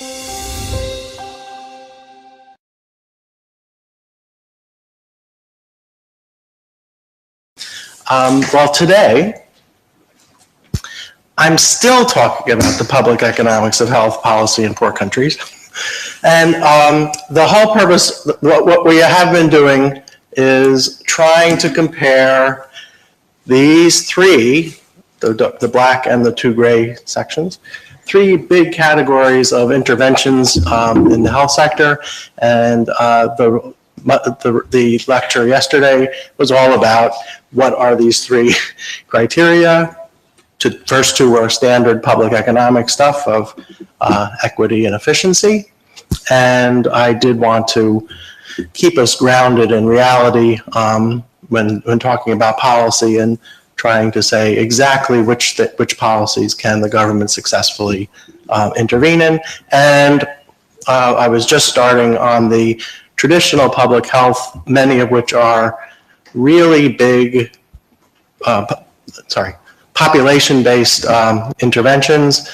Well, today, I'm still talking about the public economics of health policy in poor countries. And the whole purpose, what we have been doing is trying to compare these three, the black and the two gray sections, three big categories of interventions in the health sector. And the lecture yesterday was all about what are these three criteria. First two were standard public economic stuff of equity and efficiency. And I did want to keep us grounded in reality when talking about policy and trying to say exactly which policies can the government successfully intervene in. And I was just starting on the traditional public health, many of which are really big, population-based interventions,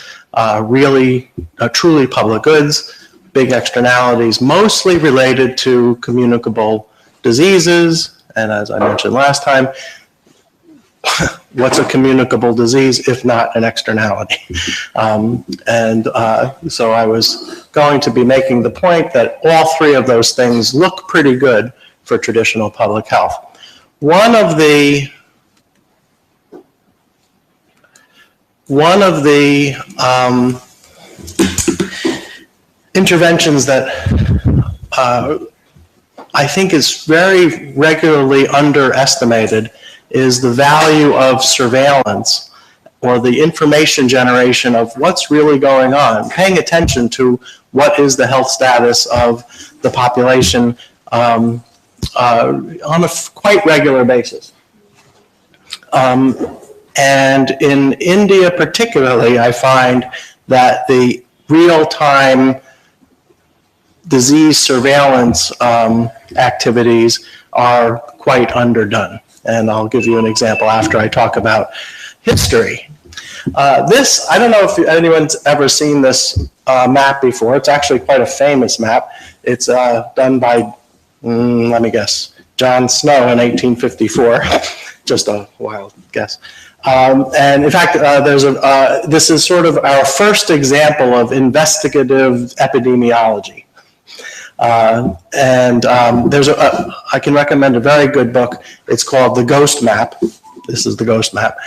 really truly public goods, big externalities, mostly related to communicable diseases. And as I mentioned last time, what's a communicable disease if not an externality? So I was going to be making the point that all three of those things look pretty good for traditional public health. One of the interventions that I think is very regularly underestimated is the value of surveillance or the information generation of what's really going on, paying attention to what is the health status of the population on a quite regular basis. And in India particularly, I find that the real-time disease surveillance activities are quite underdone. And I'll give you an example after I talk about history. This, I don't know if anyone's ever seen this map before. It's actually quite a famous map. It's done by, let me guess, John Snow in 1854. Just a wild guess. And in fact, this is sort of our first example of investigative epidemiology. I can recommend a very good book. It's called The Ghost Map. This is The Ghost Map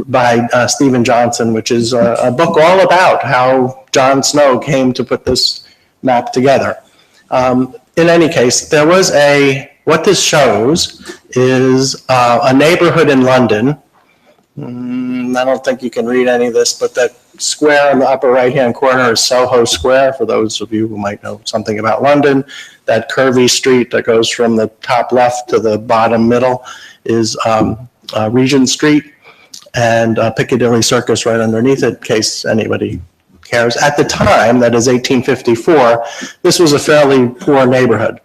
by Stephen Johnson, which is a book all about how John Snow came to put this map together. In any case, there was what this shows is a neighborhood in London. I don't think you can read any of this, but that square in the upper right-hand corner is Soho Square, for those of you who might know something about London. That curvy street that goes from the top left to the bottom middle is Regent Street, and Piccadilly Circus right underneath it, in case anybody cares. At the time, that is 1854, this was a fairly poor neighborhood.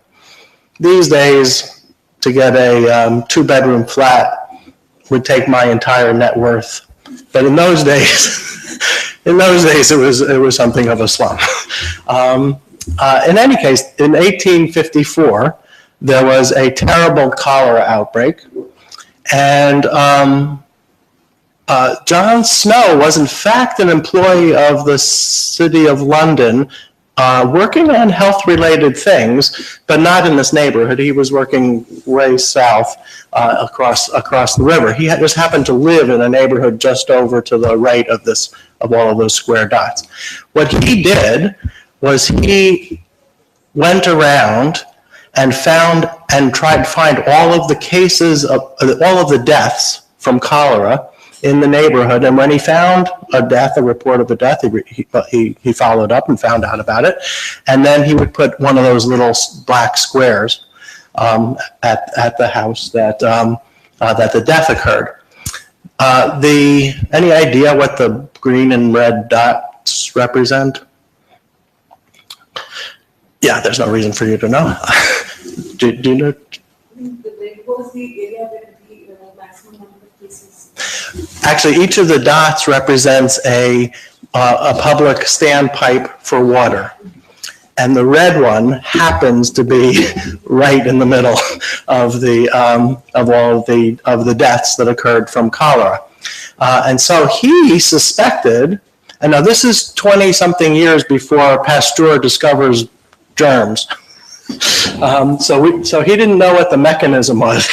These days, to get a two-bedroom flat would take my entire net worth. But in those days, it was something of a slum. In any case, in 1854, there was a terrible cholera outbreak, and John Snow was in fact an employee of the City of London, working on health-related things, but not in this neighborhood. He was working way south across the river. He just happened to live in a neighborhood just over to the right of all of those square dots. What he did was he went around and tried to find all of the cases of all of the deaths from cholera in the neighborhood, and when he found a report of a death, he followed up and found out about it, and then he would put one of those little black squares at the house that the death occurred. Any idea what the green and red dots represent? Yeah, there's no reason for you to know. Do you know? What was the area where the maximum number of cases? Actually, each of the dots represents a a public standpipe for water. And the red one happens to be right in the middle of all of the deaths that occurred from cholera. And so he suspected, and now this is 20-something years before Pasteur discovers germs. So he didn't know what the mechanism was,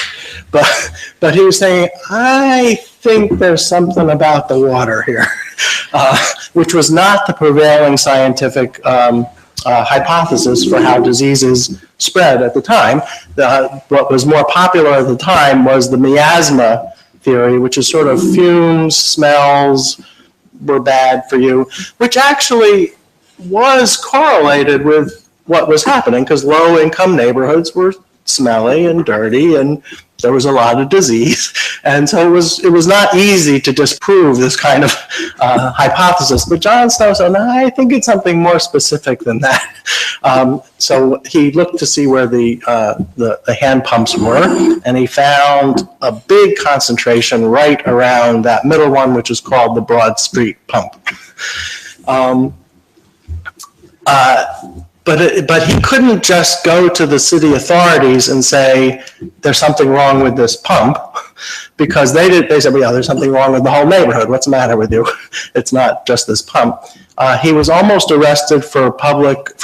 but he was saying, I think there's something about the water here, which was not the prevailing scientific hypothesis for how diseases spread at the time. What was more popular at the time was the miasma theory, which is sort of fumes, smells were bad for you, which actually was correlated with what was happening, because low-income neighborhoods were smelly and dirty, and there was a lot of disease. And so it was not easy to disprove this kind of hypothesis. But John Snow said, no, I think it's something more specific than that. So he looked to see where the hand pumps were, and he found a big concentration right around that middle one, which is called the Broad Street pump. But he couldn't just go to the city authorities and say, there's something wrong with this pump, because they said, well, yeah, there's something wrong with the whole neighborhood. What's the matter with you? It's not just this pump. He was almost arrested for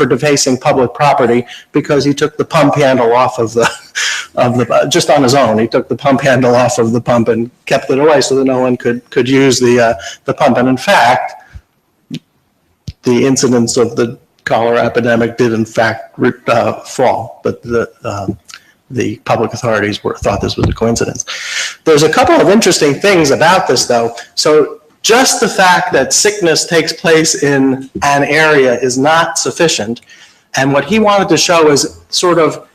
defacing public property because he took the pump handle off of the just on his own. He took the pump handle off of the pump and kept it away so that no one could use the pump. And in fact, the incidence of the cholera epidemic did in fact fall, but the public authorities thought this was a coincidence. There's a couple of interesting things about this, though. So just the fact that sickness takes place in an area is not sufficient, and what he wanted to show is sort of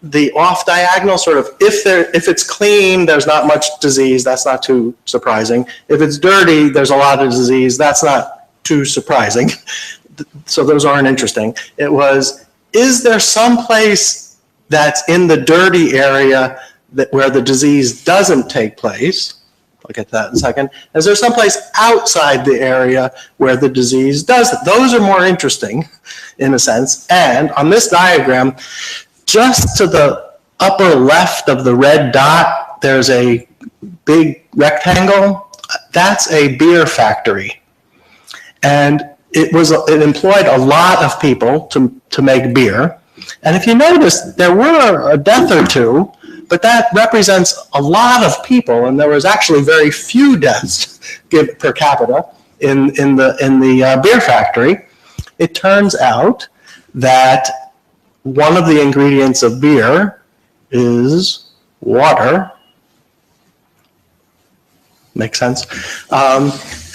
the off diagonal, sort of if it's clean, there's not much disease. That's not too surprising. If it's dirty, there's a lot of disease. That's not too surprising. So those aren't interesting. It was, is there some place that's in the dirty area where the disease doesn't take place? I'll get to that in a second. Is there some place outside the area where the disease doesn't? Those are more interesting in a sense. And on this diagram, just to the upper left of the red dot, there's a big rectangle. That's a beer factory. And it employed a lot of people to make beer. And if you notice, there were a death or two, but that represents a lot of people, and there was actually very few deaths per capita in the beer factory. It turns out that one of the ingredients of beer is water. Makes sense?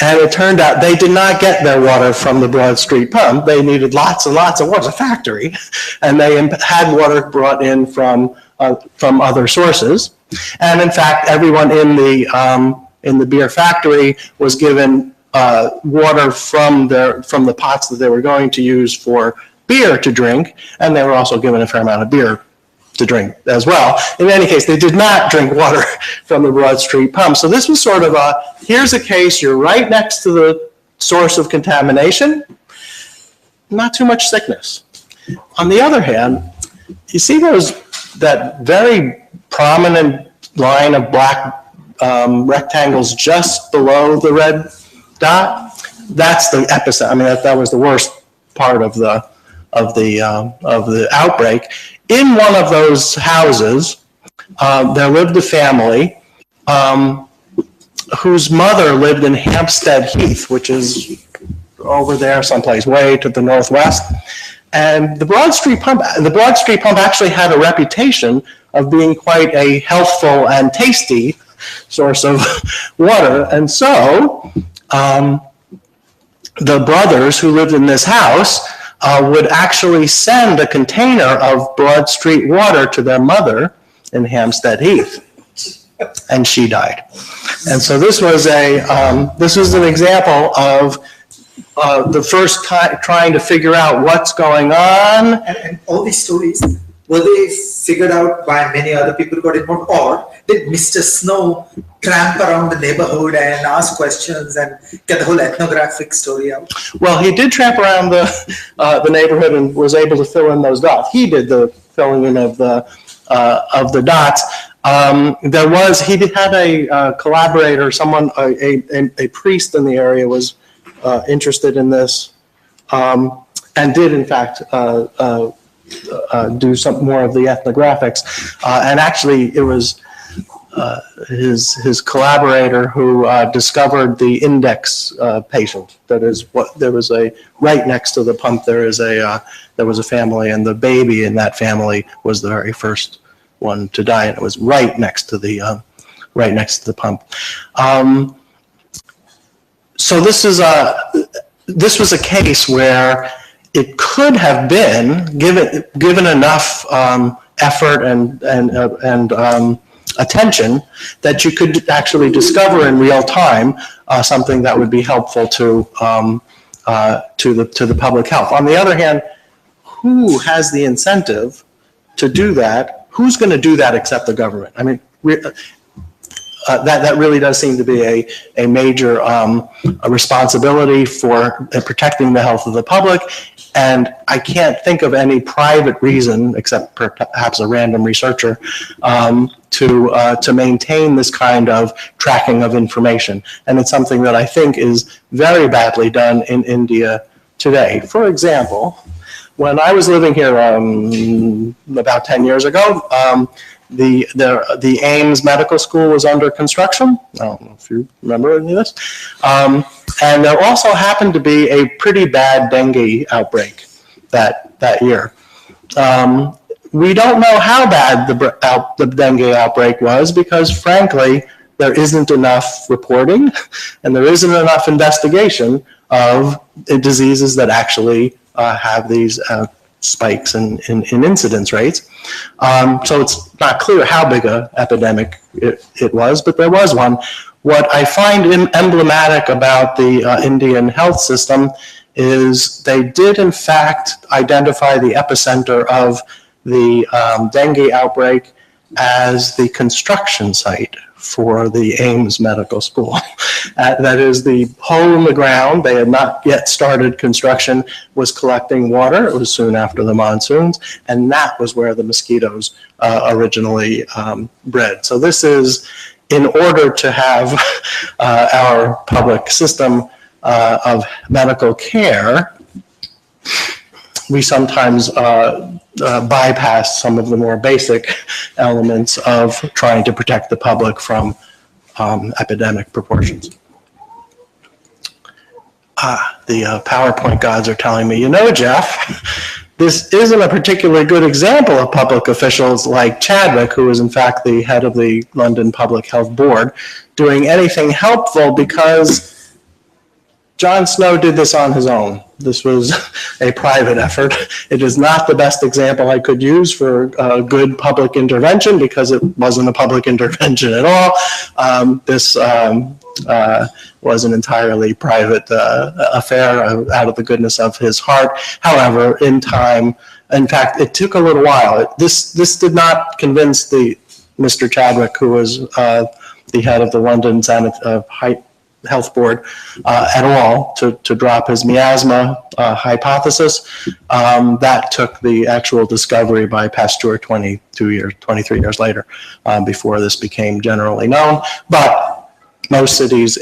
And it turned out they did not get their water from the Broad Street pump. They needed lots and lots of water. It was a factory. And they had water brought in from other sources. And in fact, everyone in the beer factory was given water from the pots that they were going to use for beer to drink. And they were also given a fair amount of beer to drink as well. In any case, they did not drink water from the Broad Street pump. So this was sort of here's a case, you're right next to the source of contamination, not too much sickness. On the other hand, you see that very prominent line of black rectangles just below the red dot? That's the epicenter. I mean, that was the worst part of the outbreak. In one of those houses, there lived a family whose mother lived in Hampstead Heath, which is over there someplace, way to the northwest. And the Broad Street pump actually had a reputation of being quite a healthful and tasty source of water. And so the brothers who lived in this house would actually send a container of Broad Street water to their mother in Hampstead Heath, and she died. And so this was an example of the first time trying to figure out what's going on. And all these stories, were they figured out by many other people who got involved, or did Mr. Snow tramp around the neighborhood and ask questions and get the whole ethnographic story out? Well, he did tramp around the neighborhood and was able to fill in those dots. He did the filling in of the dots. He had a collaborator, someone, a priest in the area was interested in this, and did in fact do some more of the ethnographics. And actually, it was his collaborator who discovered the index patient. That is what there was right next to the pump. There was a family, and the baby in that family was the very first one to die, and it was right next to the pump. So this was a case where it could have been given enough effort and attention that you could actually discover in real time something that would be helpful to the public health. On the other hand, who has the incentive to do that? Who's going to do that except the government? I mean, that really does seem to be a major responsibility for protecting the health of the public. And I can't think of any private reason, except perhaps a random researcher, to maintain this kind of tracking of information. And it's something that I think is very badly done in India today. For example, when I was living here about 10 years ago, the Ames Medical School was under construction. I don't know if you remember any of this. And there also happened to be a pretty bad dengue outbreak that year. We don't know how bad the dengue outbreak was because, frankly, there isn't enough reporting and there isn't enough investigation of diseases that actually have these spikes in incidence rates. So it's not clear how big an epidemic it was, but there was one. What I find emblematic about the Indian health system is they did in fact identify the epicenter of the dengue outbreak as the construction site for the Ames Medical School. That is, the hole in the ground, they had not yet started construction, was collecting water. It was soon after the monsoons, and that was where the mosquitoes originally bred. So this is in order to have our public system of medical care. We sometimes bypass some of the more basic elements of trying to protect the public from epidemic proportions. The PowerPoint gods are telling me, you know, Jeff, this isn't a particularly good example of public officials like Chadwick, who is in fact the head of the London Public Health Board, doing anything helpful, because John Snow did this on his own. This was a private effort. It is not the best example I could use for good public intervention, because it wasn't a public intervention at all. This was an entirely private affair out of the goodness of his heart. However, in time, in fact, it took a little while. This did not convince Mr. Chadwick, who was the head of the London Health Board, at all, to drop his miasma hypothesis. That took the actual discovery by Pasteur 23 years later, before this became generally known. But most cities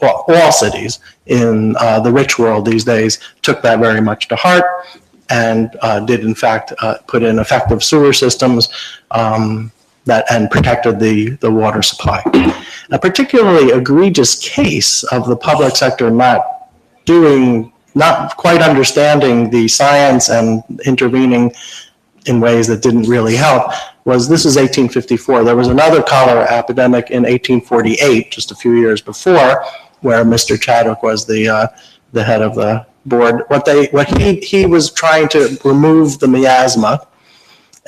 all cities in the rich world these days took that very much to heart, and did in fact put in effective sewer systems and protected the water supply. A particularly egregious case of the public sector not quite understanding the science and intervening in ways that didn't really help this is 1854. There was another cholera epidemic in 1848, just a few years before, where Mr. Chadwick was the head of the board. He was trying to remove the miasma,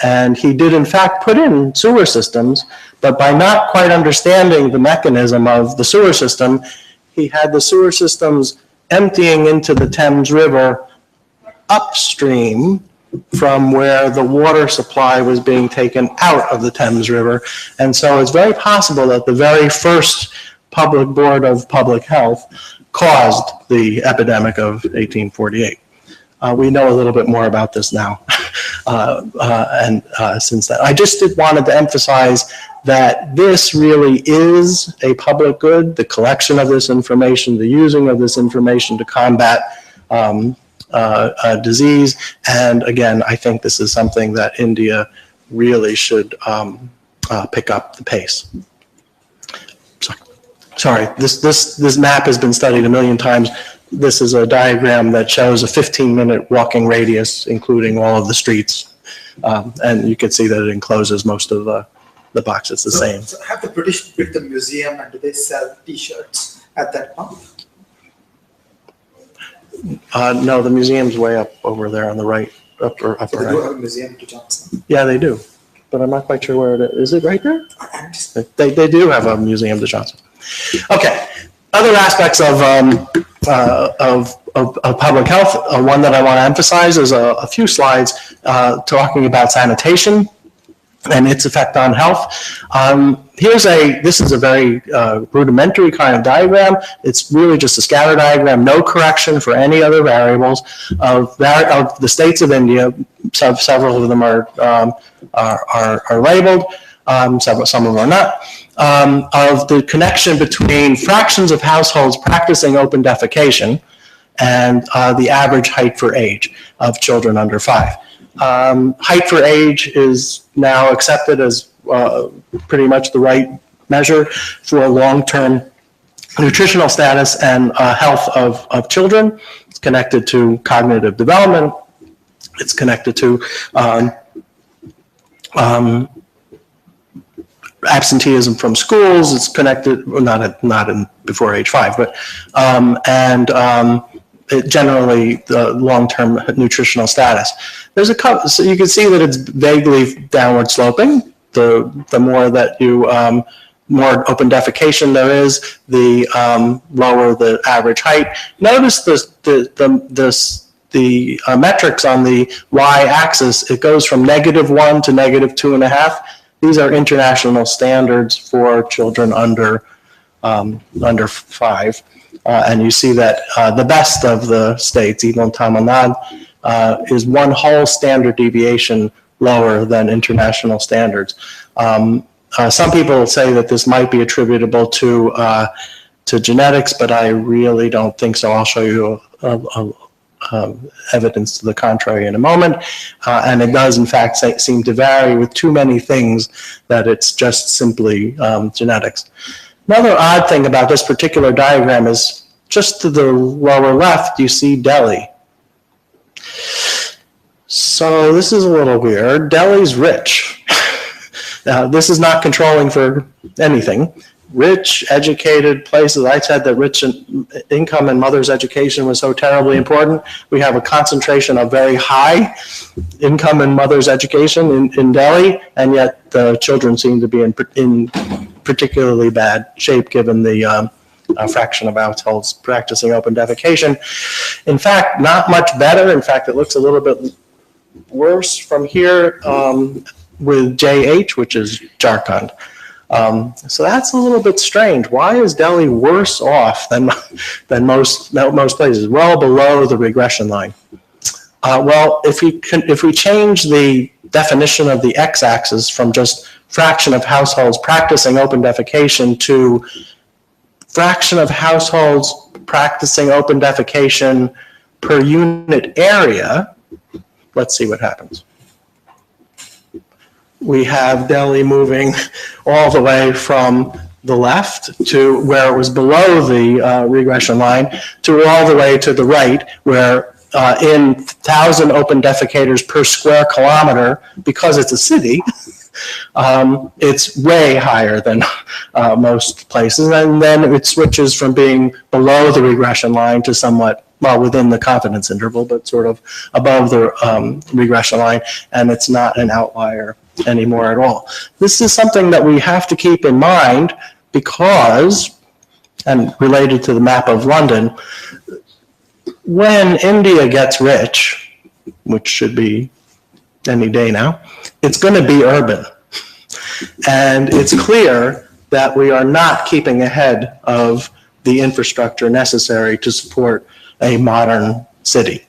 and he did in fact put in sewer systems, but by not quite understanding the mechanism of the sewer system, he had the sewer systems emptying into the Thames River upstream from where the water supply was being taken out of the Thames River. And so it's very possible that the very first Public Board of Public Health caused the epidemic of 1848. We know a little bit more about this now. Since then, I just wanted to emphasize that this really is a public good, the collection of this information, the using of this information to combat disease. And again, I think this is something that India really should pick up the pace. Sorry, this map has been studied a million times. This is a diagram that shows a 15-minute walking radius, including all of the streets. And you can see that it encloses most of the boxes the same. So have the British built the museum, and do they sell T-shirts at that pump? No, the museum's way up over there on the right, upper So they right. do have a museum to Johnson. Yeah, they do, but I'm not quite sure where it is. Is it right there? I'm just They do have a museum to Johnson. Okay, other aspects of public health. One that I want to emphasize is a few slides talking about sanitation and its effect on health. This is a very rudimentary kind of diagram. It's really just a scatter diagram, no correction for any other variables of the states of India. Several of them are labeled. Some of them are not. Of the connection between fractions of households practicing open defecation and the average height for age of children under 5. Height for age is now accepted as pretty much the right measure for long-term nutritional status and health of children. It's connected to cognitive development. It's connected to absenteeism from schools. It's connected, well, not in before age 5, but generally the long-term nutritional status. There's a couple, so you can see that it's vaguely downward sloping. The more that you more open defecation there is, the lower the average height. Notice the metrics on the y-axis. It goes from -1 to -2.5. These are international standards for children under 5. And you see that the best of the states, even Tamil Nadu, is one whole standard deviation lower than international standards. Some people say that this might be attributable to genetics, but I really don't think so. I'll show you evidence to the contrary in a moment. And it does, in fact, seem to vary with too many things that it's just simply genetics. Another odd thing about this particular diagram is just to the lower left, you see Delhi. So this is a little weird. Delhi's rich. Now, this is not controlling for anything. Rich, educated places. I said that rich income and mother's education was so terribly important. We have a concentration of very high income and mother's education in Delhi, and yet the children seem to be in particularly bad shape given the fraction of households practicing open defecation. In fact, not much better. In fact, it looks a little bit worse from here with JH, which is Jharkhand. So that's a little bit strange. Why is Delhi worse off than most places? Well below the regression line. Well, if we change the definition of the x-axis from just fraction of households practicing open defecation to fraction of households practicing open defecation per unit area, let's see what happens. We have Delhi moving all the way from the left to where it was below the regression line to all the way to the right, where in 1,000 open defecators per square kilometer, because it's a city, it's way higher than most places. And then it switches from being below the regression line to somewhat, well, within the confidence interval, but sort of above the regression line, and it's not an outlier anymore at all. This is something that we have to keep in mind because, and related to the map of London, when India gets rich, which should be any day now, it's going to be urban. And it's clear that we are not keeping ahead of the infrastructure necessary to support a modern city.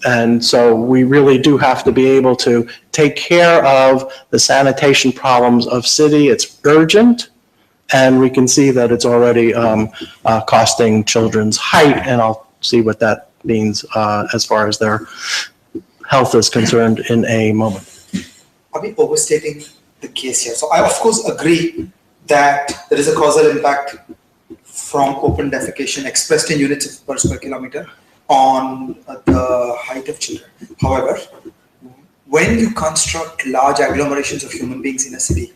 And so we really do have to be able to take care of the sanitation problems of city. It's urgent, and we can see that it's already costing children's height, and I'll see what that means as far as their health is concerned in a moment. Are we overstating the case here? So I, of course, agree that there is a causal impact from open defecation expressed in units per square kilometer on the height of children. However, when you construct large agglomerations of human beings in a city,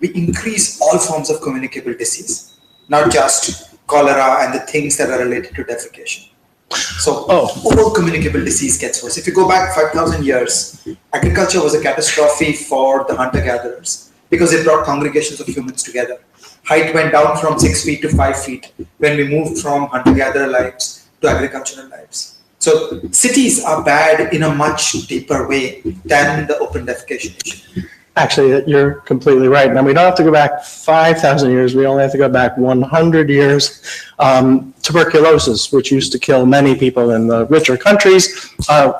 we increase all forms of communicable disease, not just cholera and the things that are related to defecation. So all communicable disease gets worse. If you go back 5,000 years, agriculture was a catastrophe for the hunter-gatherers because it brought congregations of humans together. Height went down from 6 feet to 5 feet when we moved from hunter-gatherer lives to agricultural lives. So cities are bad in a much deeper way than the open defecation issue. Actually, you're completely right. Now, we don't have to go back 5,000 years. We only have to go back 100 years. Tuberculosis, which used to kill many people in the richer countries,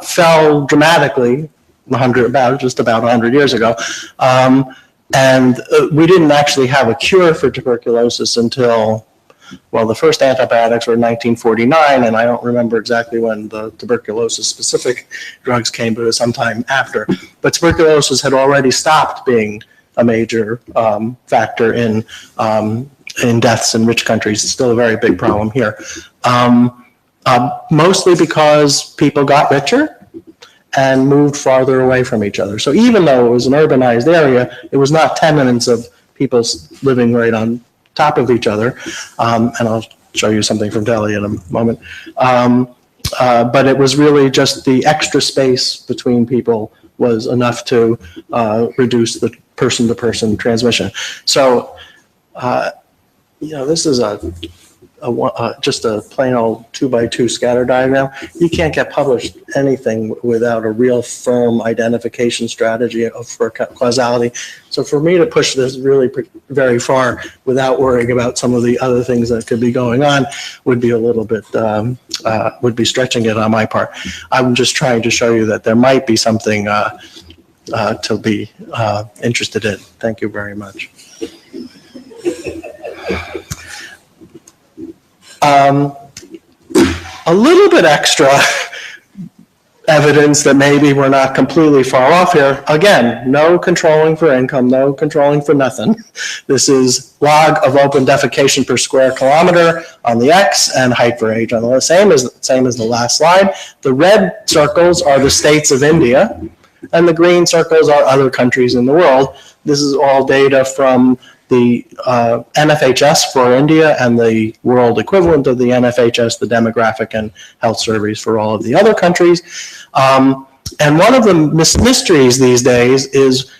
fell dramatically just about 100 years ago. And we didn't actually have a cure for tuberculosis until, well, the first antibiotics were in 1949, and I don't remember exactly when the tuberculosis-specific drugs came, but it was sometime after. But tuberculosis had already stopped being a major factor in deaths in rich countries. It's still a very big problem here. Mostly because people got richer and moved farther away from each other. So even though it was an urbanized area, it was not tenements of people living right on top of each other. And I'll show you something from Delhi in a moment. But it was really just the extra space between people was enough to reduce the person-to-person transmission. So, this is just a plain old 2x2 scatter diagram. You can't get published anything without a real firm identification strategy for causality. So for me to push this really very far without worrying about some of the other things that could be going on would be a little bit, would be stretching it on my part. I'm just trying to show you that there might be something to be interested in. Thank you very much. A little bit extra evidence that maybe we're not completely far off here. Again, no controlling for income, no controlling for nothing. This is log of open defecation per square kilometer on the X and height for age on the same as the last slide. The red circles are the states of India, and the green circles are other countries in the world. This is all data from the NFHS for India and the world equivalent of the NFHS, the demographic and health surveys for all of the other countries. And one of the mysteries these days is,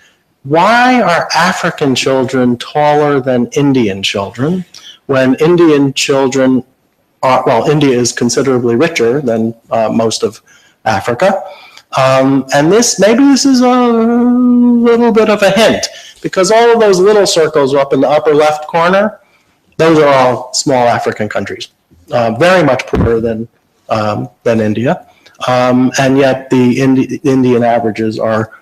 why are African children taller than Indian children when Indian children are, well, India is considerably richer than most of Africa. And maybe this is a little bit of a hint, because all of those little circles up in the upper left corner, those are all small African countries, very much poorer than India, and yet the Indian averages are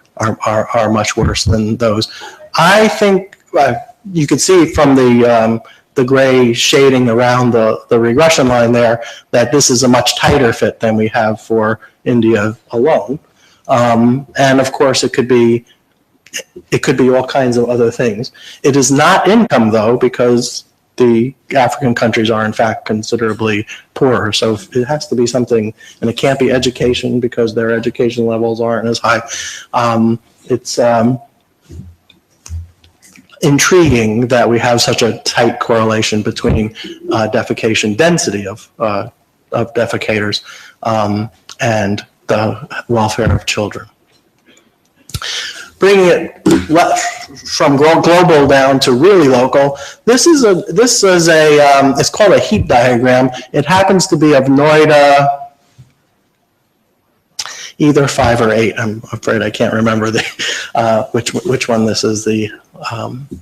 much worse than those. I think you could see from the gray shading around the regression line there that this is a much tighter fit than we have for India alone. And of course, it could be all kinds of other things. It is not income, though, because the African countries are in fact considerably poorer. So it has to be something, and it can't be education because their education levels aren't as high. It's intriguing that we have such a tight correlation between defecation density of defecators and the welfare of children. Bringing it from global down to really local, this is it's called a heap diagram. It happens to be of Noida, either 5 or 8. I'm afraid I can't remember the which one this is the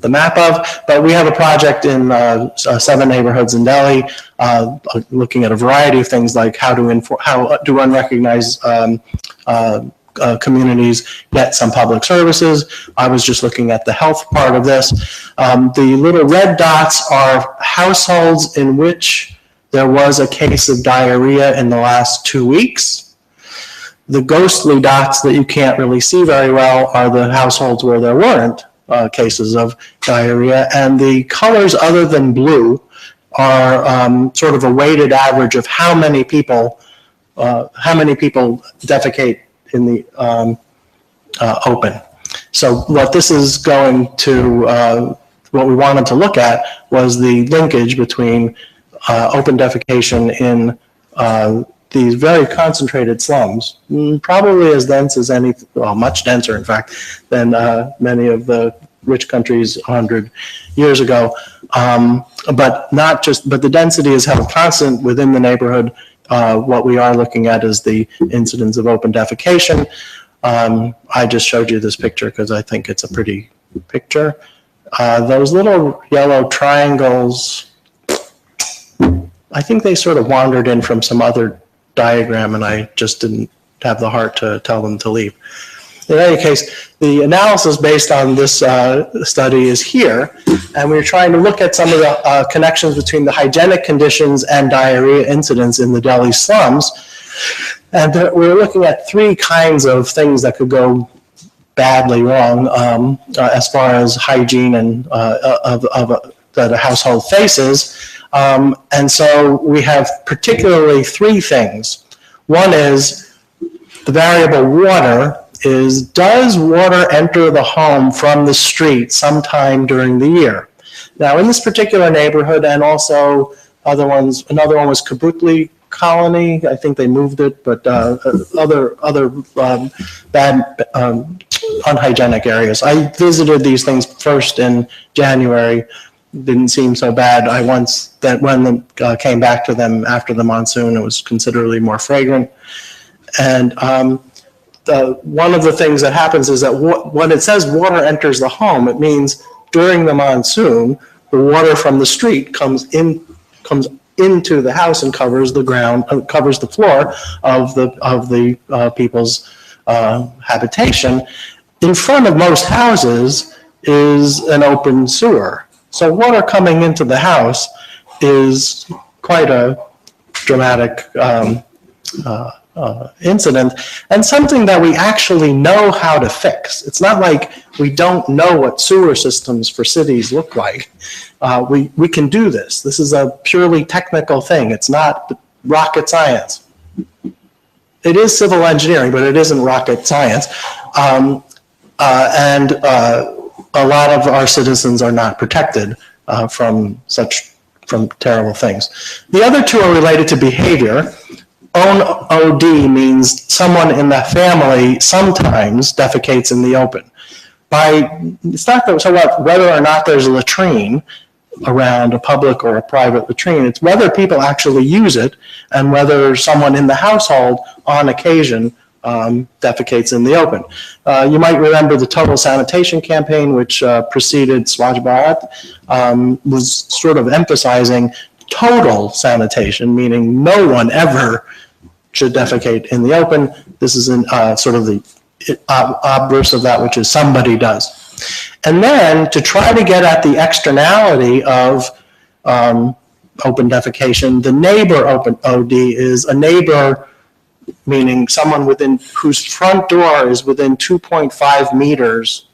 map of. But we have a project in 7 neighborhoods in Delhi, looking at a variety of things like how do unrecognized communities get some public services. I was just looking at the health part of this. The little red dots are households in which there was a case of diarrhea in the last 2 weeks. The ghostly dots that you can't really see very well are the households where there weren't cases of diarrhea. And the colors other than blue are sort of a weighted average of how many people defecate in the open. So what this is going to, what we wanted to look at was the linkage between open defecation in these very concentrated slums, probably as dense as any, well, much denser, in fact, than many of the rich countries 100 years ago. But not just, but the density is held constant within the neighborhood. What we are looking at is the incidence of open defecation. I just showed you this picture because I think it's a pretty picture. Those little yellow triangles, I think they sort of wandered in from some other diagram and I just didn't have the heart to tell them to leave. In any case, the analysis based on this study is here, and we're trying to look at some of the connections between the hygienic conditions and diarrhea incidents in the Delhi slums. And we're looking at 3 kinds of things that could go badly wrong as far as hygiene and that a household faces. And so we have particularly 3 things. One is the variable water is, does water enter the home from the street sometime during the year? Now, in this particular neighborhood, and also other ones, another one was Kabutli Colony. I think they moved it, but other bad, unhygienic areas. I visited these things first in January. Didn't seem so bad. When I came back to them after the monsoon, it was considerably more fragrant. And one of the things that happens is that when it says water enters the home, it means during the monsoon, the water from the street comes into the house and covers the ground, covers the floor of the people's habitation. In front of most houses is an open sewer. So water coming into the house is quite a dramatic incident, and something that we actually know how to fix. It's not like we don't know what sewer systems for cities look like. We can do this. This is a purely technical thing. It's not rocket science. It is civil engineering, but it isn't rocket science. And a lot of our citizens are not protected from terrible things. The other 2 are related to behavior. OD means someone in the family sometimes defecates in the open. It's not so what whether or not there's a latrine around a public or a private latrine. It's whether people actually use it and whether someone in the household on occasion defecates in the open. You might remember the Total Sanitation campaign, which preceded Swachh Bharat, was sort of emphasizing total sanitation, meaning no one ever should defecate in the open. This is sort of the obverse of that, which is somebody does. And then to try to get at the externality of open defecation, the neighbor open OD is a neighbor, meaning someone whose front door is within 2.5 meters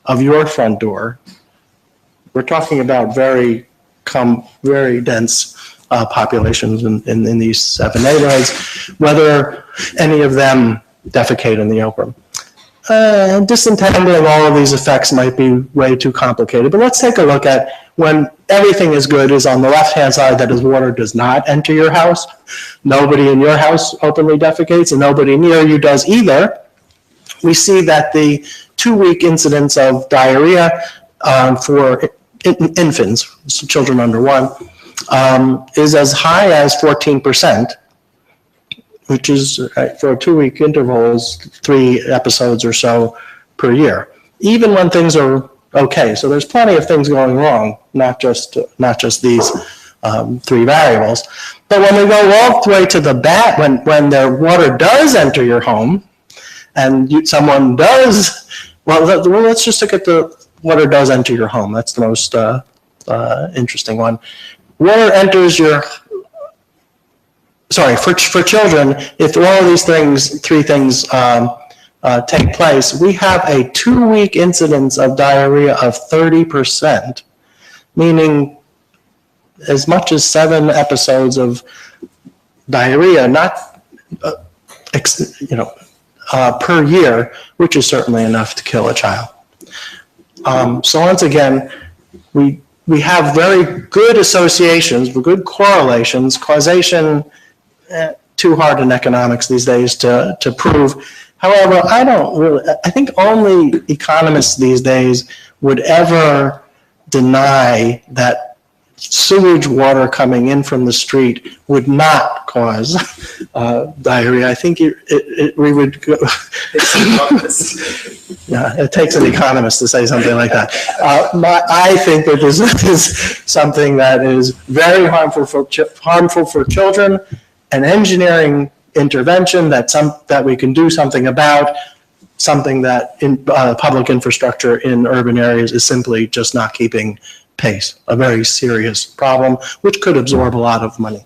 of your front door. We're talking about very dense populations in these 7 neighborhoods, whether any of them defecate in the open. Disentangling all of these effects might be way too complicated, but let's take a look at when everything is good is on the left-hand side, that is water does not enter your house. Nobody in your house openly defecates and nobody near you does either. We see that the 2-week incidence of diarrhea for infants, so children under 1, is as high as 14%. which is for a 2-week interval is 3 episodes or so per year, even when things are okay. So there's plenty of things going wrong, not just these 3 variables. But when we go all the way to the bad, when the water does enter your home, and someone does, let's just look at the water does enter your home. That's the most interesting one. Water enters your, sorry, for children, if all of these 3 things take place, we have a 2-week incidence of diarrhea of 30%, meaning as much as 7 episodes of diarrhea, not, per year, which is certainly enough to kill a child. So once again, we have very good associations, good correlations. Causation, too hard in economics these days to prove. However, I think only economists these days would ever deny that sewage water coming in from the street would not cause diarrhea. I think we would go. Yeah, it takes an economist to say something like that. I think that this is something that is very harmful for children. An engineering intervention that we can do something about. Something that in public infrastructure in urban areas is simply just not keeping pace. A very serious problem, which could absorb a lot of money.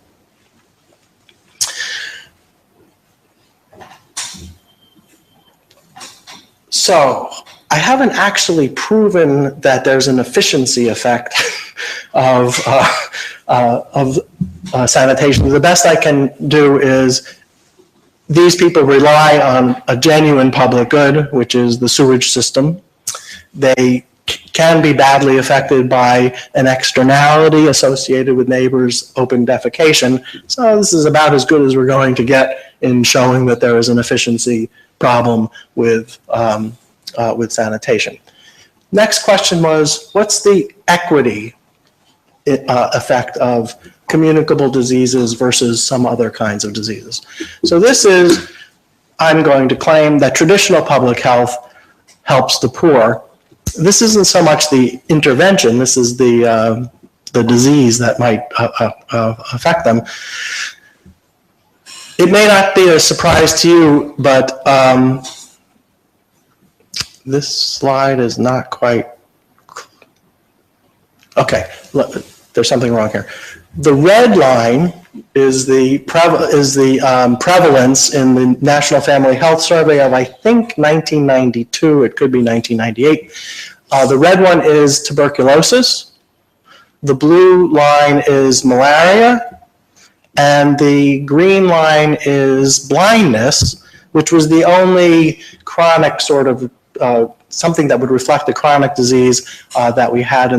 So I haven't actually proven that there's an efficiency effect of sanitation. The best I can do is these people rely on a genuine public good, which is the sewage system. They can be badly affected by an externality associated with neighbors' open defecation. So this is about as good as we're going to get in showing that there is an efficiency problem with sanitation. Next question was, what's the equity effect of communicable diseases versus some other kinds of diseases? So this is, I'm going to claim that traditional public health helps the poor. This isn't so much the intervention, this is the disease that might affect them. It may not be a surprise to you, but this slide is not quite, okay, look, there's something wrong here. The red line is the prevalence in the National Family Health Survey of, I think, 1992. It could be 1998. The red one is tuberculosis. The blue line is malaria. And the green line is blindness, which was the only chronic sort of something that would reflect the chronic disease that we had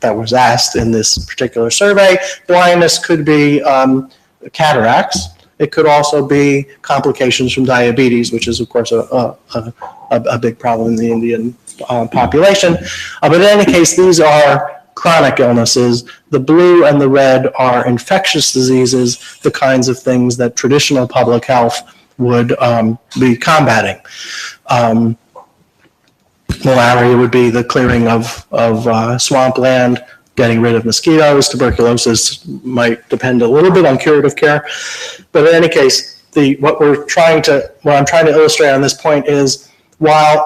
that was asked in this particular survey. Blindness could be cataracts. It could also be complications from diabetes, which is of course a big problem in the Indian population. But in any case, these are chronic illnesses. The blue and the red are infectious diseases, the kinds of things that traditional public health would be combating. Malaria would be the clearing of swampland, getting rid of mosquitoes. Tuberculosis might depend a little bit on curative care. But in any case, what I'm trying to illustrate on this point is while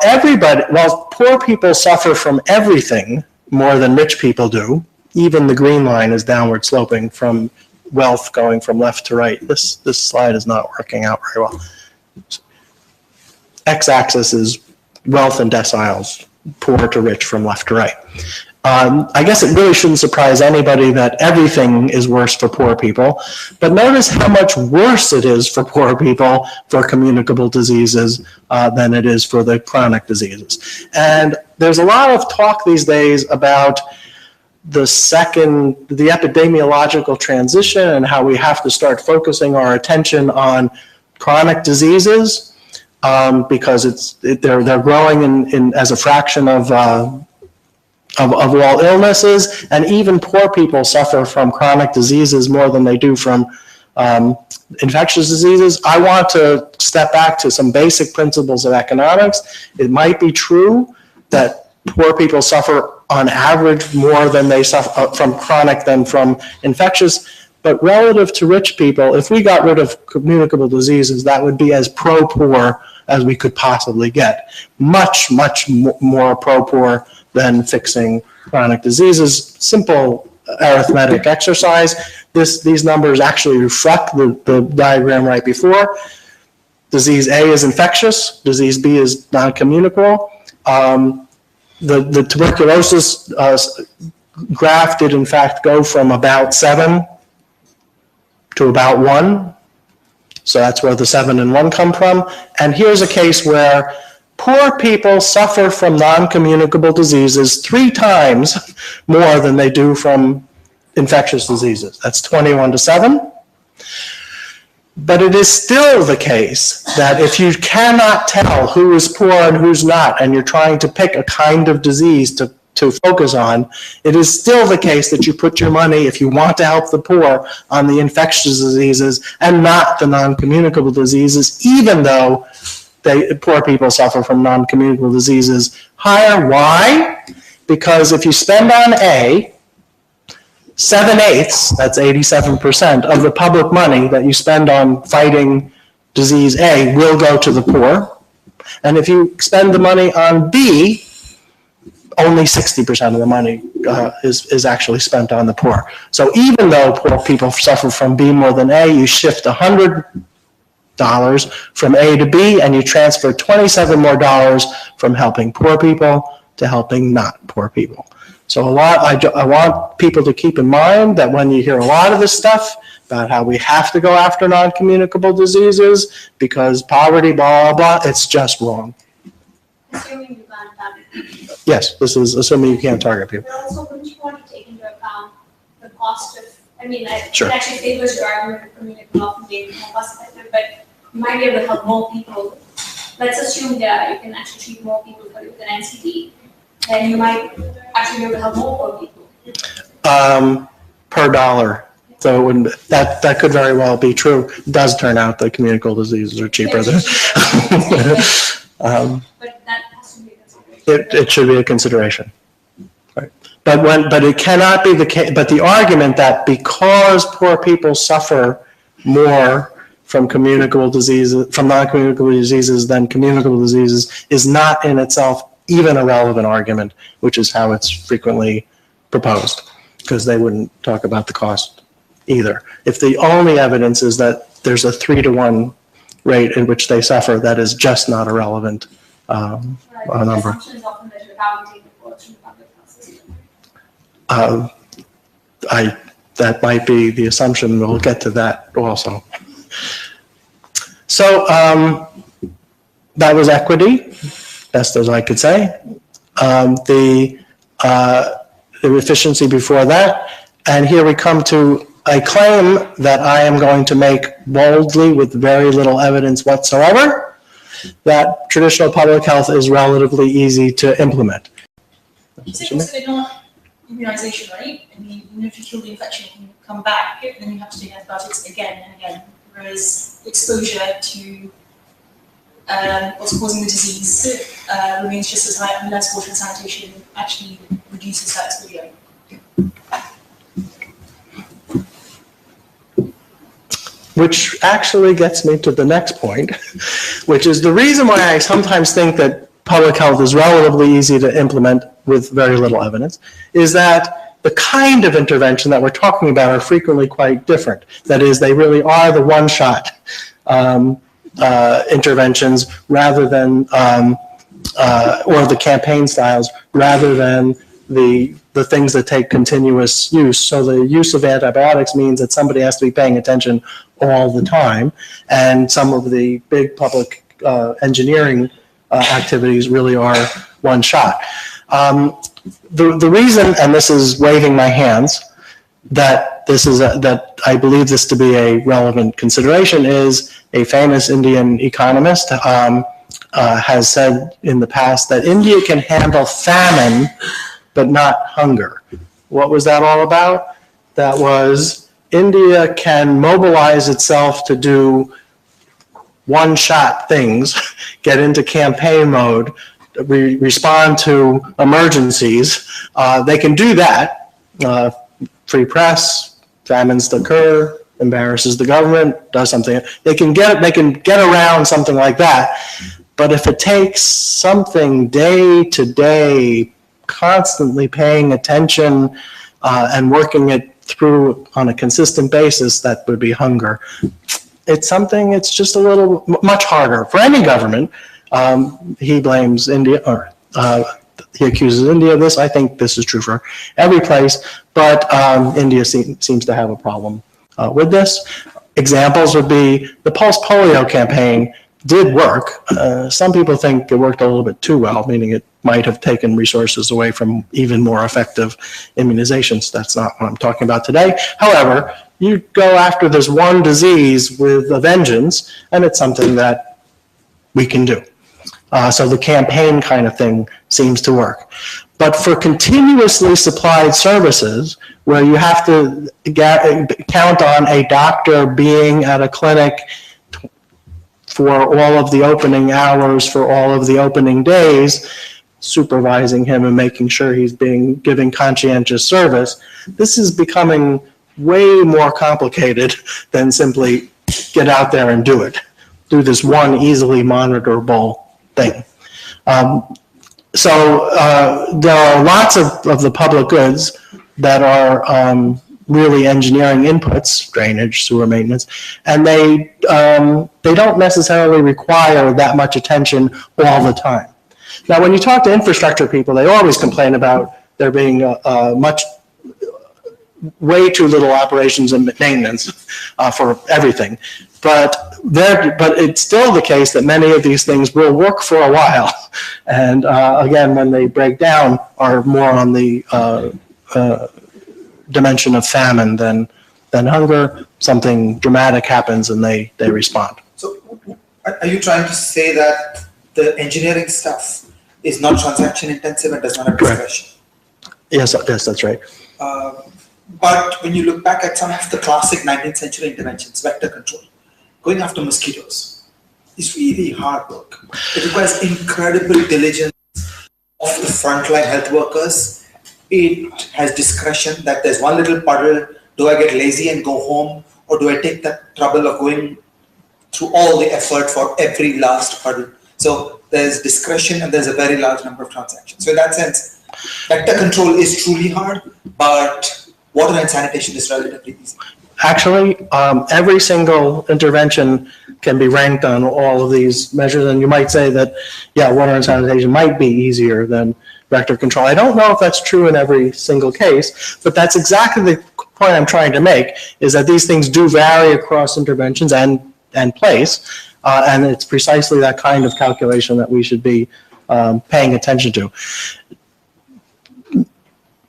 poor people suffer from everything more than rich people do, even the green line is downward sloping from wealth going from left to right. This slide is not working out very well. X-axis is wealth and deciles, poor to rich from left to right. I guess it really shouldn't surprise anybody that everything is worse for poor people, but notice how much worse it is for poor people for communicable diseases than it is for the chronic diseases. And there's a lot of talk these days about the epidemiological transition and how we have to start focusing our attention on chronic diseases because they're growing as a fraction of all illnesses, and even poor people suffer from chronic diseases more than they do from infectious diseases. I want to step back to some basic principles of economics. It might be true that poor people suffer on average more than they suffer from chronic than from infectious, but relative to rich people, if we got rid of communicable diseases, that would be as pro-poor as we could possibly get. Much, much more pro-poor than fixing chronic diseases. Simple arithmetic exercise. These numbers actually reflect the diagram right before. Disease A is infectious. Disease B is non-communicable. The tuberculosis graph did in fact go from about 7 to about 1. So that's where the 7 and 1 come from. And here's a case where poor people suffer from non-communicable diseases 3 times more than they do from infectious diseases. That's 21 to 7. But it is still the case that if you cannot tell who is poor and who's not, and you're trying to pick a kind of disease to focus on, it is still the case that you put your money, if you want to help the poor, on the infectious diseases and not the non-communicable diseases, even though poor people suffer from non-communicable diseases higher. Why? Because if you spend on A, 7/8, that's 87% of the public money that you spend on fighting disease A will go to the poor. And if you spend the money on B, only 60% of the money is actually spent on the poor. So even though poor people suffer from B more than A, you shift $100 from A to B, and you transfer $27 more from helping poor people to helping not poor people. So I want people to keep in mind that when you hear a lot of this stuff about how we have to go after non-communicable diseases because poverty, blah, blah, blah, it's just wrong. Assuming you can't target people. Yes, this is assuming you can't target people. But also, wouldn't you want to take into account the cost of, Sure. it actually favors your argument of communicable often being more cost effective, but you might be able to help more people. Let's assume that you can actually treat more people with an NCD, then you might actually be able to help more poor people. Per dollar. So it wouldn't, that could very well be true. It does turn out that communicable diseases are cheaper than. But that has to be a consideration. It should be a consideration. Right. But it cannot be the case, but the argument that because poor people suffer more from communicable diseases, from non-communicable diseases than communicable diseases is not in itself even a relevant argument, which is how it's frequently proposed, because they wouldn't talk about the cost either. If the only evidence is that there's a 3-to-1 rate in which they suffer, that is just not a relevant number. The assumption is often that you're targeting the poor through the public health system. That might be the assumption. We'll get to that also. So that was equity, best as I could say. The efficiency before that. And here we come to a claim that I am going to make boldly with very little evidence whatsoever, that traditional public health is relatively easy to implement. You said consider not immunization, right? I mean, even if you kill the infection, it can come back, then you have to take antibiotics again and again. Whereas exposure to what's causing the disease remains just as high, and less water and sanitation actually reduces that exposure. Which actually gets me to the next point, which is the reason why I sometimes think that public health is relatively easy to implement with very little evidence, is that the kind of intervention that we're talking about are frequently quite different. That is, they really are the one-shot interventions rather than, or the campaign styles, rather than the things that take continuous use. So the use of antibiotics means that somebody has to be paying attention all the time, and some of the big public engineering activities really are one shot. The reason, and this is waving my hands, that this is that I believe this to be a relevant consideration is a famous Indian economist has said in the past that India can handle famine but not hunger. What was that all about? That was India can mobilize itself to do one-shot things, get into campaign mode, respond to emergencies. They can do that. Free press, famines occur, embarrasses the government, does something. They can get around something like that. But if it takes something day to day, constantly paying attention and working it through on a consistent basis, that would be hunger. It's just a little much harder for any government. He blames India, or he accuses India of this. I think this is true for every place, but India seems to have a problem with this. Examples would be the Pulse Polio campaign did work. Some people think it worked a little bit too well, meaning it might have taken resources away from even more effective immunizations. That's not what I'm talking about today. However, you go after this one disease with a vengeance, and it's something that we can do. So the campaign kind of thing seems to work. But for continuously supplied services, where you have to count on a doctor being at a clinic for all of the opening hours, for all of the opening days, supervising him and making sure he's giving conscientious service, this is becoming way more complicated than simply get out there and do it. Do this one easily monitorable thing. So there are lots of the public goods that are really engineering inputs, drainage, sewer maintenance, and they don't necessarily require that much attention all the time. Now, when you talk to infrastructure people, they always complain about there being way too little operations and maintenance for everything. But it's still the case that many of these things will work for a while. And again, when they break down, are more on the dimension of famine than hunger. Something dramatic happens and they respond. So are you trying to say that the engineering stuff is not transaction intensive and does not have discretion? Yes, that's right. But when you look back at some of the classic 19th century interventions, vector control, going after mosquitoes is really hard work. It requires incredible diligence of the frontline health workers. It has discretion that there's one little puddle. Do I get lazy and go home, or do I take that trouble of going through all the effort for every last puddle? So there's discretion and there's a very large number of transactions. So in that sense, vector control is truly hard, but water and sanitation is relatively easy. Actually, every single intervention can be ranked on all of these measures, and you might say that, yeah, water and sanitation might be easier than vector control. I don't know if that's true in every single case, but that's exactly the point I'm trying to make, is that these things do vary across interventions and place, and it's precisely that kind of calculation that we should be paying attention to.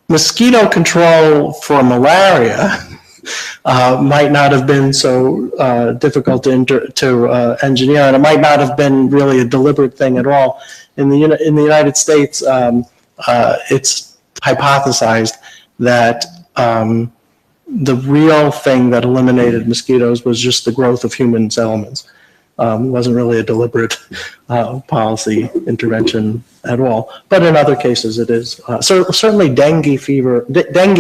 Mosquito control for malaria might not have been so difficult to engineer, and it might not have been really a deliberate thing at all. In the United States, it's hypothesized that the real thing that eliminated mosquitoes was just the growth of human settlements. It wasn't really a deliberate policy intervention at all. But in other cases, it is. So certainly dengue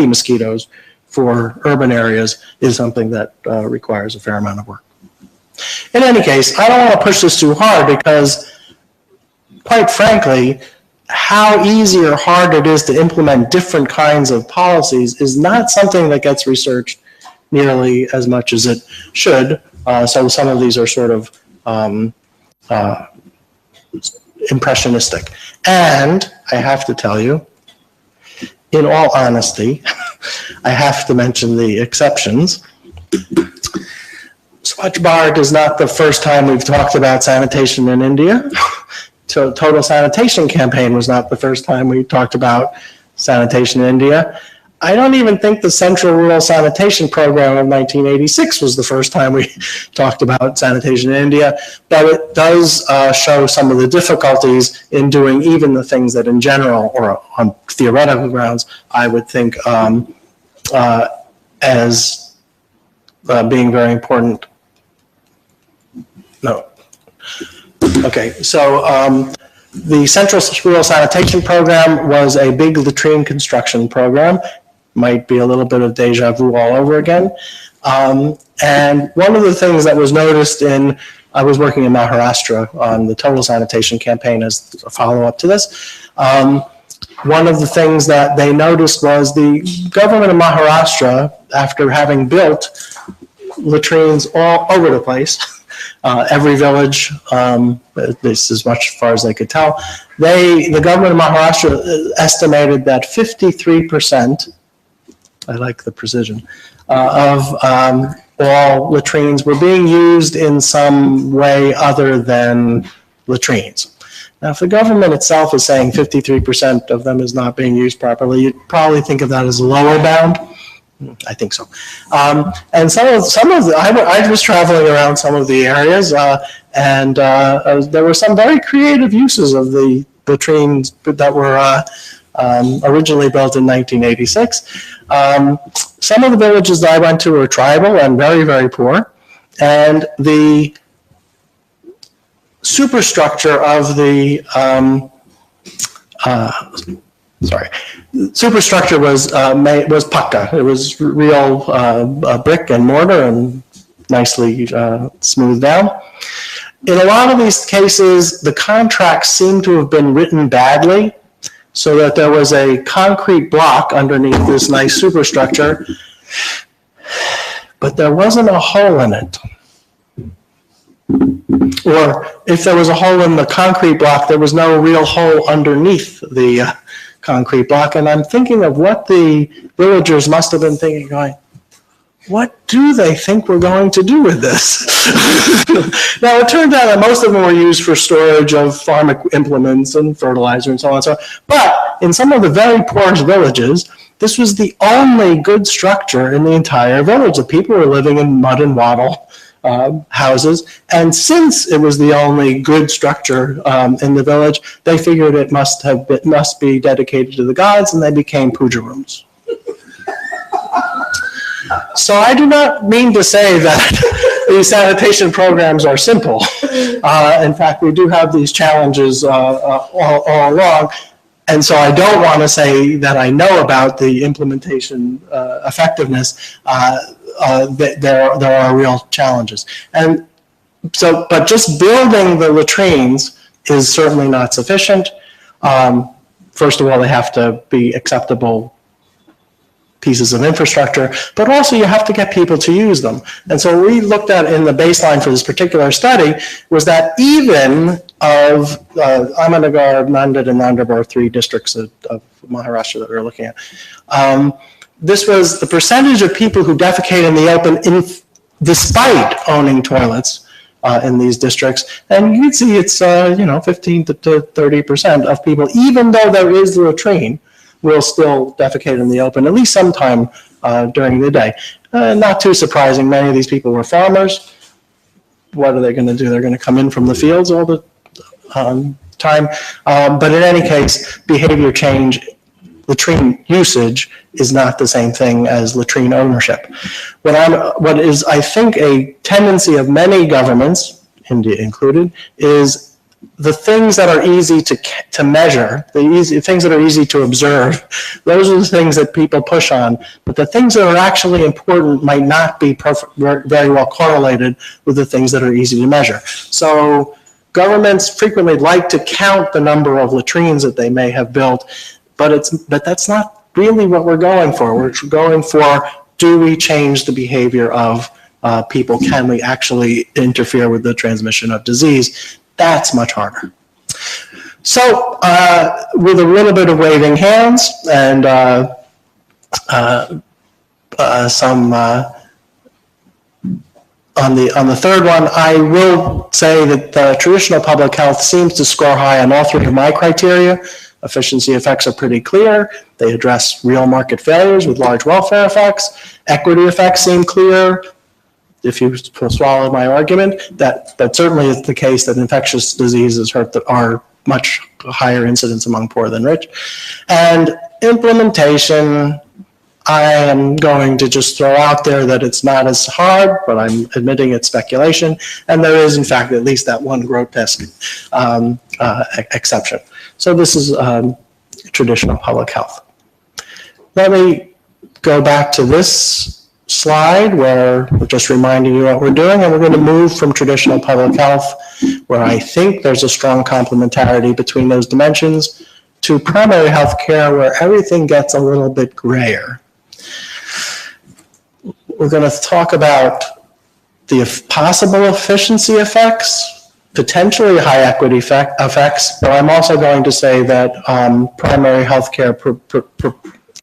mosquitoes for urban areas is something that requires a fair amount of work. In any case, I don't want to push this too hard because, quite frankly, how easy or hard it is to implement different kinds of policies is not something that gets researched nearly as much as it should. So some of these are sort of impressionistic. And I have to tell you, in all honesty, I have to mention the exceptions. Swachh Bharat is not the first time we've talked about sanitation in India. Total Sanitation Campaign was not the first time we talked about sanitation in India. I don't even think the Central Rural Sanitation Program of 1986 was the first time we talked about sanitation in India, but it does show some of the difficulties in doing even the things that in general, or on theoretical grounds, I would think as being very important. No. Okay, so the Central Rural Sanitation Program was a big latrine construction program. Might be a little bit of deja vu all over again. And one of the things that was noticed I was working in Maharashtra on the total sanitation campaign as a follow-up to this. One of the things that they noticed was the government of Maharashtra, after having built latrines all over the place, every village, this is much as far as they could tell, the government of Maharashtra estimated that 53%, I like the precision, of all latrines were being used in some way other than latrines. Now, if the government itself is saying 53% of them is not being used properly, you'd probably think of that as a lower bound. I think so. And some of the, I was traveling around some of the areas, and there were some very creative uses of the latrines that were originally built in 1986. Some of the villages that I went to were tribal and very, very poor, and the superstructure of the superstructure was pakka. It was real brick and mortar and nicely smoothed down. In a lot of these cases, the contracts seem to have been written badly, so that there was a concrete block underneath this nice superstructure, but there wasn't a hole in it. Or if there was a hole in the concrete block, there was no real hole underneath the concrete block. And I'm thinking of what the villagers must have been thinking, going, what do they think we're going to do with this? Now, it turned out that most of them were used for storage of farm implements and fertilizer and so on and so on. But in some of the very poorest villages, this was the only good structure in the entire village. The people were living in mud and wattle houses. And since it was the only good structure in the village, they figured it must be dedicated to the gods, and they became puja rooms. So I do not mean to say that these sanitation programs are simple. In fact, we do have these challenges all along. And so I don't want to say that I know about the implementation effectiveness. There are real challenges. And so, but just building the latrines is certainly not sufficient. First of all, they have to be acceptable pieces of infrastructure, but also you have to get people to use them. And so what we looked at in the baseline for this particular study was that even of Ahmednagar, Nanded, and Nandurbar are three districts of Maharashtra that we were looking at. This was the percentage of people who defecate in the open despite owning toilets in these districts. And you can see it's 15 to 30% of people, even though there is the latrine, will still defecate in the open, at least sometime during the day. Not too surprising, many of these people were farmers. What are they going to do? They're going to come in from the fields all the time. But in any case, behavior change, latrine usage is not the same thing as latrine ownership. What is, I think, a tendency of many governments, India included, is the things that are easy to measure, the things that are easy to observe, those are the things that people push on. But the things that are actually important might not be very well correlated with the things that are easy to measure. So governments frequently like to count the number of latrines that they may have built, but that's not really what we're going for. We're going for, do we change the behavior of people? Can we actually interfere with the transmission of disease? That's much harder. So with a little bit of waving hands and some on the third one, I will say that traditional public health seems to score high on all three of my criteria. Efficiency effects are pretty clear. They address real market failures with large welfare effects. Equity effects seem clear. If you swallow my argument, that certainly is the case that infectious diseases are much higher incidence among poor than rich. And implementation, I am going to just throw out there that it's not as hard, but I'm admitting it's speculation, and there is, in fact, at least that one grotesque exception. So this is traditional public health. Let me go back to this slide where we're just reminding you what we're doing, and we're going to move from traditional public health, where I think there's a strong complementarity between those dimensions, to primary health care, where everything gets a little bit grayer. We're going to talk about the possible efficiency effects, potentially high equity effects, but I'm also going to say that primary health care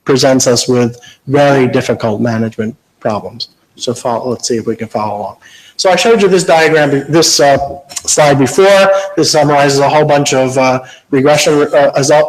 presents us with very difficult management problems. So let's see if we can follow along. So I showed you this diagram, this slide before. This summarizes a whole bunch of regression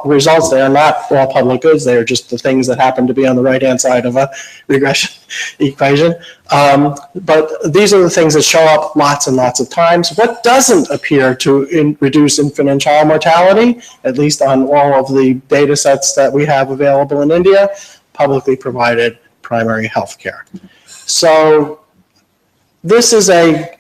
results. They are not all public goods. They are just the things that happen to be on the right-hand side of a regression equation. But these are the things that show up lots and lots of times. What doesn't appear to reduce infant and child mortality, at least on all of the data sets that we have available in India? Publicly provided primary health care. So this is a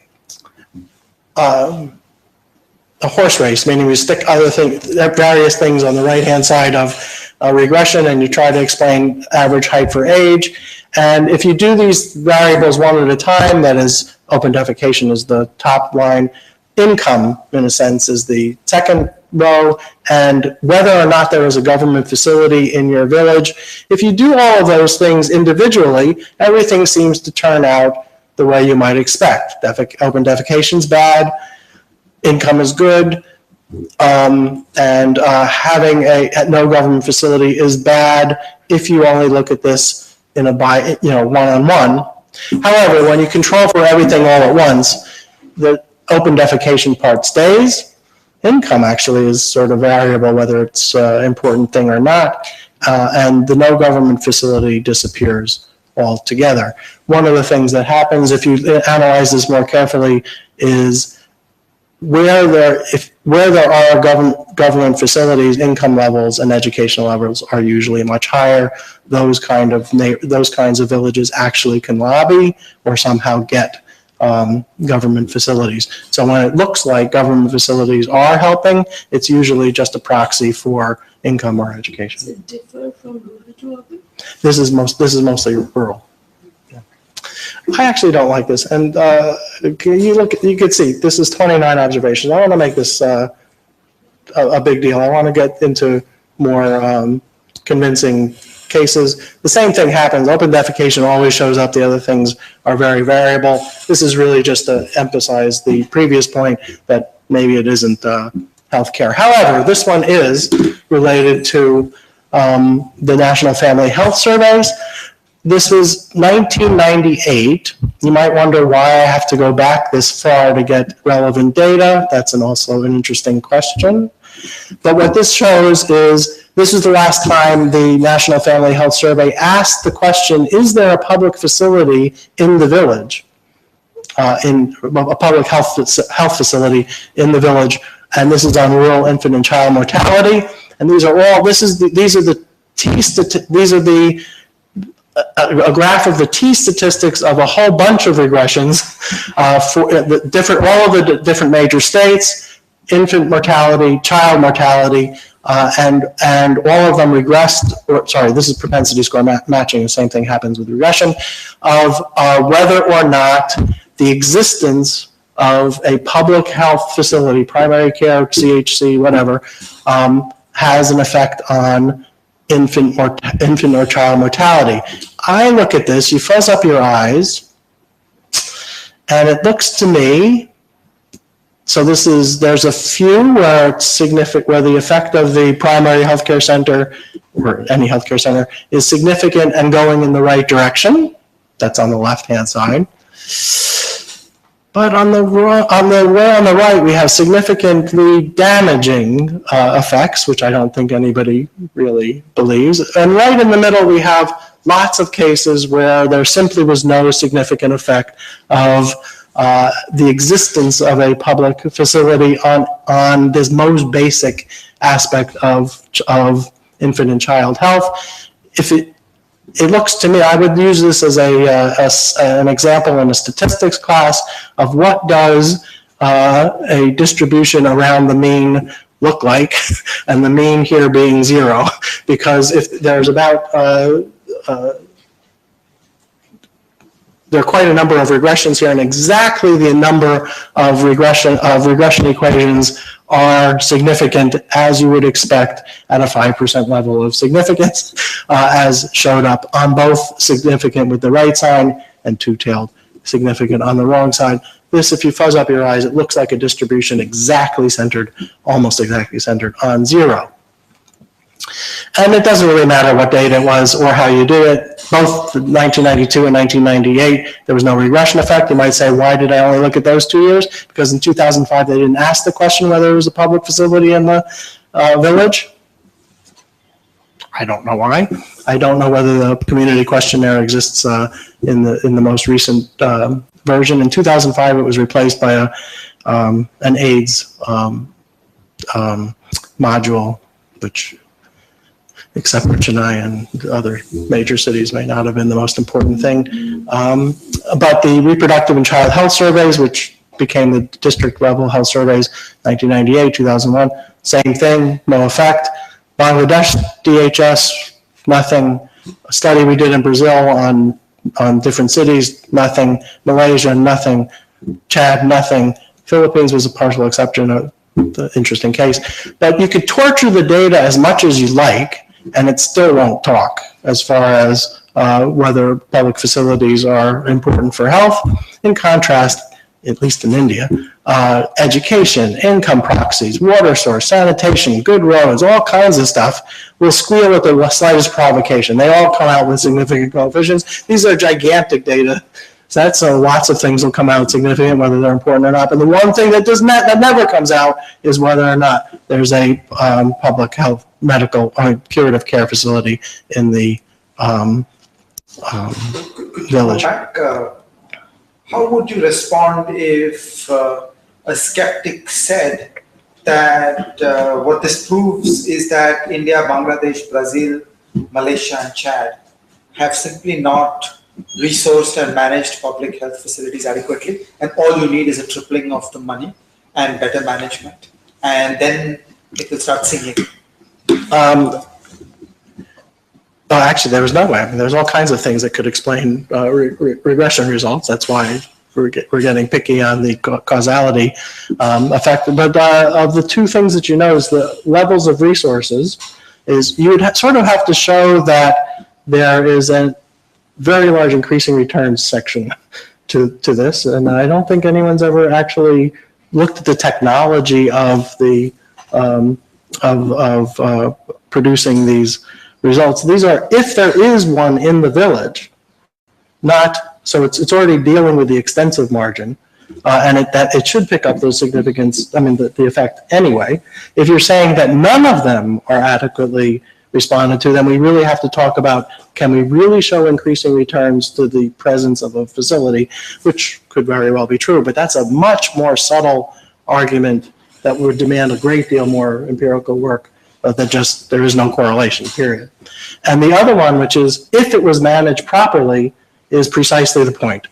horse race, meaning we stick other things, various things on the right-hand side of regression, and you try to explain average height for age. And if you do these variables one at a time, that is, open defecation is the top line, income, in a sense, is the second row, and whether or not there is a government facility in your village. If you do all of those things individually, everything seems to turn out the way you might expect. Open defecation's bad, income is good, and having no government facility is bad if you only look at this in a one-on-one. However, when you control for everything all at once, the open defecation part stays. Income actually is sort of variable, whether it's an important thing or not, and the no government facility disappears altogether. One of the things that happens, if you analyze this more carefully, is where there are government facilities, income levels and educational levels are usually much higher. Those kinds of villages actually can lobby or somehow get government facilities. So when it looks like government facilities are helping, it's usually just a proxy for income or education. Does it differ from rural to urban? This is mostly rural. Yeah. I actually don't like this, and you can see this is 29 observations. I want to make this a big deal. I want to get into more convincing cases. The same thing happens. Open defecation always shows up. The other things are very variable. This is really just to emphasize the previous point that maybe it isn't healthcare. However, this one is related to the National Family Health Surveys. This was 1998. You might wonder why I have to go back this far to get relevant data. That's also an interesting question. But what this shows is this is the last time the National Family Health Survey asked the question, is there a public facility in the village, in a public health facility in the village? And this is on rural infant and child mortality. And these are all, a graph of the T statistics of a whole bunch of regressions for all of the different major states, infant mortality, child mortality, and all of them regressed, this is propensity score matching, the same thing happens with regression, of whether or not the existence of a public health facility, primary care, CHC, whatever, has an effect on infant or child mortality. I look at this, you fuzz up your eyes, and it looks to me, so there's a few where it's significant, where the effect of the primary healthcare center or any healthcare center is significant and going in the right direction. That's on the left-hand side. But on the right, we have significantly damaging effects, which I don't think anybody really believes. And right in the middle, we have lots of cases where there simply was no significant effect of the existence of a public facility on this most basic aspect of infant and child health. it looks to me, I would use this as an example in a statistics class of what does a distribution around the mean look like, and the mean here being 0, because if there's about there are quite a number of regressions here, and exactly the number of regression equations are significant as you would expect at a 5% level of significance, as showed up on both significant with the right sign and two-tailed significant on the wrong side. This, if you fuzz up your eyes, it looks like a distribution exactly centered, almost exactly centered on 0. And it doesn't really matter what date it was or how you do it. Both 1992 and 1998, there was no regression effect. You might say, why did I only look at those 2 years? Because in 2005, they didn't ask the question whether it was a public facility in the village. I don't know why. I don't know whether the community questionnaire exists in the most recent version. In 2005, it was replaced by an AIDS module, which, except for Chennai and other major cities, may not have been the most important thing. But the reproductive and child health surveys, which became the district level health surveys, 1998, 2001, same thing, no effect. Bangladesh, DHS, nothing. A study we did in Brazil on different cities, nothing. Malaysia, nothing. Chad, nothing. Philippines was a partial exception, the interesting case. But you could torture the data as much as you like, and it still won't talk as far as whether public facilities are important for health. In contrast, at least in India, education, income proxies, water source, sanitation, good roads, all kinds of stuff will squeal at the slightest provocation. They all come out with significant coefficients. These are gigantic data sets, so lots of things will come out significant, whether they're important or not. But the one thing that that never comes out is whether or not there's a public health, medical, curative care facility in the village. How would you respond if a skeptic said that what this proves is that India, Bangladesh, Brazil, Malaysia, and Chad have simply not resourced and managed public health facilities adequately, and all you need is a tripling of the money and better management, and then it will start singing? Well, actually, there was no way. I mean, there's all kinds of things that could explain regression results. That's why we're getting picky on the causality effect. But of the two things that you notice, the levels of resources, is you would sort of have to show that there is a very large increasing returns section to this. And I don't think anyone's ever actually looked at the technology of the producing these results. These are, if there is one in the village, not, so it's already dealing with the extensive margin, and it should pick up those significance, I mean, the effect anyway. If you're saying that none of them are adequately responded to, then we really have to talk about, can we really show increasing returns to the presence of a facility, which could very well be true, but that's a much more subtle argument that would demand a great deal more empirical work. That just, there is no correlation, period. And the other one, which is, if it was managed properly, is precisely the point.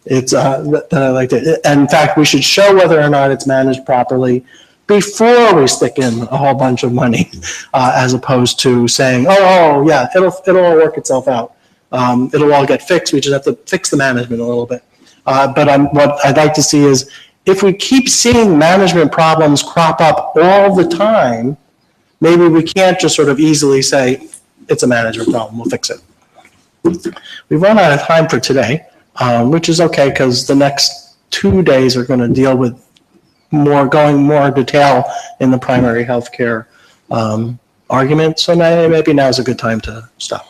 It's that I like to, and in fact, we should show whether or not it's managed properly before we stick in a whole bunch of money, as opposed to saying, oh yeah, it'll all work itself out. It'll all get fixed. We just have to fix the management a little bit. But what I'd like to see is, if we keep seeing management problems crop up all the time, maybe we can't just sort of easily say, it's a management problem, we'll fix it. We've run out of time for today, which is okay, because the next 2 days are going to deal with going more detail in the primary healthcare argument. So maybe now is a good time to stop.